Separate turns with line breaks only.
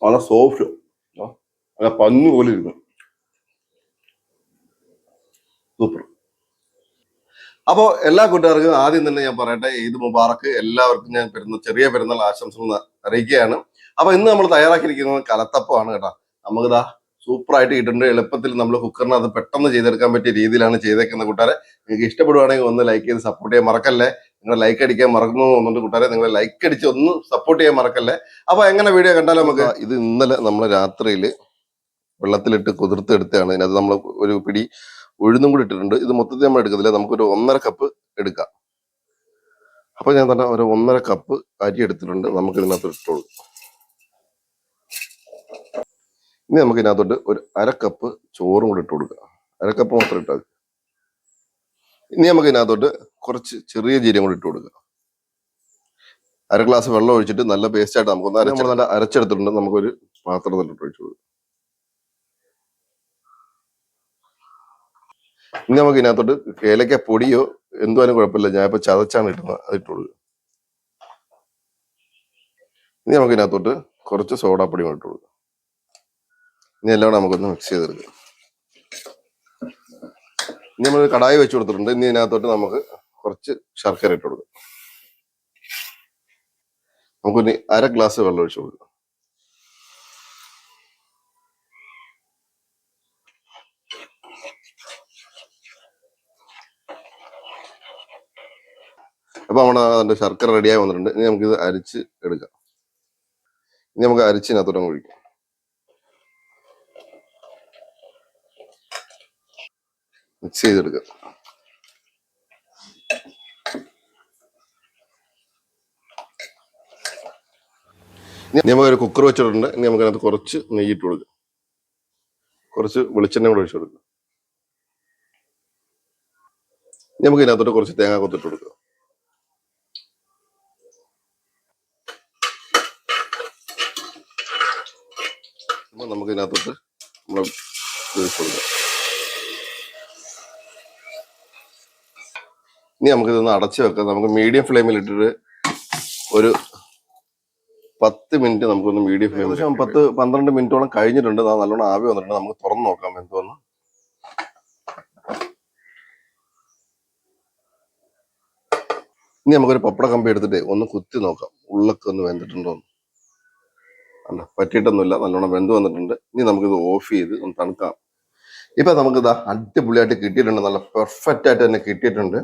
നല്ല സോഫ്റ്റ്, നല്ല പഞ്ഞു പോലെ ഇരിക്കും. സൂപ്പർ. അപ്പോൾ എല്ലാ കൂട്ടുകാർക്കും ആദ്യം തന്നെ ഞാൻ പറയട്ടെ, ഈദ് മുബാറക്ക്. എല്ലാവർക്കും ഞാൻ ചെറിയ പെരുന്നാൾ ആശംസകൾ അറിയിക്കുകയാണ്. അപ്പൊ ഇന്ന് നമ്മൾ തയ്യാറാക്കിയിരിക്കുന്നത് കലത്തപ്പമാണ് കേട്ടോ. നമുക്കിതാ സൂപ്പറായിട്ട് കിട്ടുന്നുണ്ട്. എളുപ്പത്തിൽ നമ്മൾ കുക്കറിനകത്ത് പെട്ടെന്ന് ചെയ്തെടുക്കാൻ പറ്റിയ രീതിയിലാണ് ചെയ്തേക്കുന്ന കൂട്ടുകാരെ. നിങ്ങൾക്ക് ഇഷ്ടപ്പെടുവാണെങ്കിൽ ഒന്ന് ലൈക്ക് ചെയ്ത് സപ്പോർട്ട് ചെയ്യാൻ മറക്കല്ലേ. നിങ്ങൾ ലൈക്ക് അടിക്കാൻ മറക്കുന്നു തോന്നുന്നുണ്ട് കൂട്ടുകാരെ. നിങ്ങൾ ലൈക്ക് അടിച്ച് ഒന്ന് സപ്പോർട്ട് ചെയ്യാൻ മറക്കല്ലേ. അപ്പൊ എങ്ങനെ വീഡിയോ കണ്ടാലും നമുക്ക് ഇത് ഇന്നലെ നമ്മൾ രാത്രിയിൽ വെള്ളത്തിലിട്ട് കുതിർത്തെടുത്താണ്. ഇതിനകത്ത് നമ്മൾ ഒരു പിടി ഉഴുന്നും കൂടി ഇട്ടിട്ടുണ്ട്. ഇത് മൊത്തത്തിൽ നമ്മൾ എടുക്കത്തില്ല, നമുക്കൊരു 1.5 കപ്പ് എടുക്കാം. അപ്പൊ ഞാൻ തന്നെ ഒരു 1.5 കപ്പ് അരി എടുത്തിട്ടുണ്ട്. നമുക്ക് ഇതിനകത്ത് ഇട്ടോളൂ. ഇനി നമുക്ക് ഇതിനകത്തോട്ട് ഒരു 1/2 കപ്പ് ചോറും കൂടി ഇട്ട് കൊടുക്കാം. 1/2 കപ്പ് മാത്രം ഇട്ടാൽ. ഇനി നമുക്ക് ഇതിനകത്തോട്ട് കുറച്ച് ചെറിയ ജീരകം കൂടി ഇട്ട് കൊടുക്കാം. 1/2 ഗ്ലാസ് വെള്ളം ഒഴിച്ചിട്ട് നല്ല പേസ്റ്റ് ആയിട്ട് നമുക്ക് നല്ല അരച്ചെടുത്തിട്ടുണ്ട്. നമുക്കൊരു പാത്രത്തിൽ ഇട്ട് ഒഴിച്ചു കൊടുക്കാം. ഇനി നമുക്ക് ഇതിനകത്തോട്ട് ഏലക്ക പൊടിയോ എന്തുവാനും കുഴപ്പമില്ല, ഞാൻ ഇപ്പൊ ചതച്ചാണ് ഇട്ടുന്നത്, അത് ഇട്ട് കൊടുക്കുക. ഇനി നമുക്ക് ഇതിനകത്തോട്ട് കുറച്ച് സോഡാപ്പൊടി ഇട്ട് കൊടുക്കുക. ഇനി എല്ലാം നമുക്കൊന്ന് മിക്സ് ചെയ്തെടുക്കാം. ഇനി നമ്മൾ കടായി വെച്ച് കൊടുത്തിട്ടുണ്ട്. ഇനി ഇതിനകത്തോട്ട് നമുക്ക് കുറച്ച് ശർക്കര ഇട്ട് കൊടുക്കാം. നമുക്കൊന്ന് 1/2 ഗ്ലാസ് വെള്ളം ഒഴിച്ചു കൊടുക്കാം. അപ്പൊ നമ്മുടെ അതിന്റെ ശർക്കര റെഡിയായി വന്നിട്ടുണ്ട്. ഇനി നമുക്കിത് അരിച്ച് എടുക്കാം. ഇനി നമുക്ക് അരിച്ചിനകത്തോട്ട് ഒഴിക്കാം. മിക്സ് ചെയ്തെടുക്കാം. ഇനി നമുക്കൊരു കുക്കർ വെച്ചിട്ടുണ്ട്. ഇനി നമുക്കതിനകത്ത് കുറച്ച് നെയ്യിട്ട് കൊടുക്കാം. കുറച്ച് വെളിച്ചെണ്ണ കൂടെ ഒഴിച്ചു കൊടുക്കാം. ഇനി നമുക്ക് ഇതിനകത്തോട്ട് കുറച്ച് തേങ്ങ കൊത്തിട്ട് കൊടുക്കാം. നമുക്ക് ഇതിനകത്തോട്ട് നമ്മൾ ഒഴിച്ചു കൊടുക്കാം. ഇനി നമുക്കിതൊന്ന് അടച്ചു വെക്കാം. നമുക്ക് മീഡിയം ഫ്ലെയിമിൽ ഇട്ടിട്ട് ഒരു 10 മിനിറ്റ് നമുക്കൊന്ന് മീഡിയം ഫ്ലെയിമിൽ, 10-12 മിനിറ്റോളം കഴിഞ്ഞിട്ടുണ്ട്. നല്ലോണം ആവി വന്നിട്ടുണ്ട്. നമുക്ക് തുറന്ന് നോക്കാം എന്തോന്ന്. ഇനി നമുക്കൊരു പപ്പട കമ്പി എടുത്തിട്ട് ഒന്ന് കുത്തി നോക്കാം, ഉള്ളൊക്കെ ഒന്ന് വെന്തിട്ടുണ്ടോന്ന്. അല്ല, പറ്റിയിട്ടൊന്നുമില്ല, നല്ലോണം വെന്ത് വന്നിട്ടുണ്ട്. ഇനി നമുക്കിത് ഓഫ് ചെയ്ത് ഒന്ന് തണുക്കാം. ഇപ്പൊ നമുക്കിതാ അടിപൊളിയായിട്ട് കിട്ടിയിട്ടുണ്ട്. നല്ല പെർഫെക്റ്റ് ആയിട്ട് തന്നെ കിട്ടിയിട്ടുണ്ട്.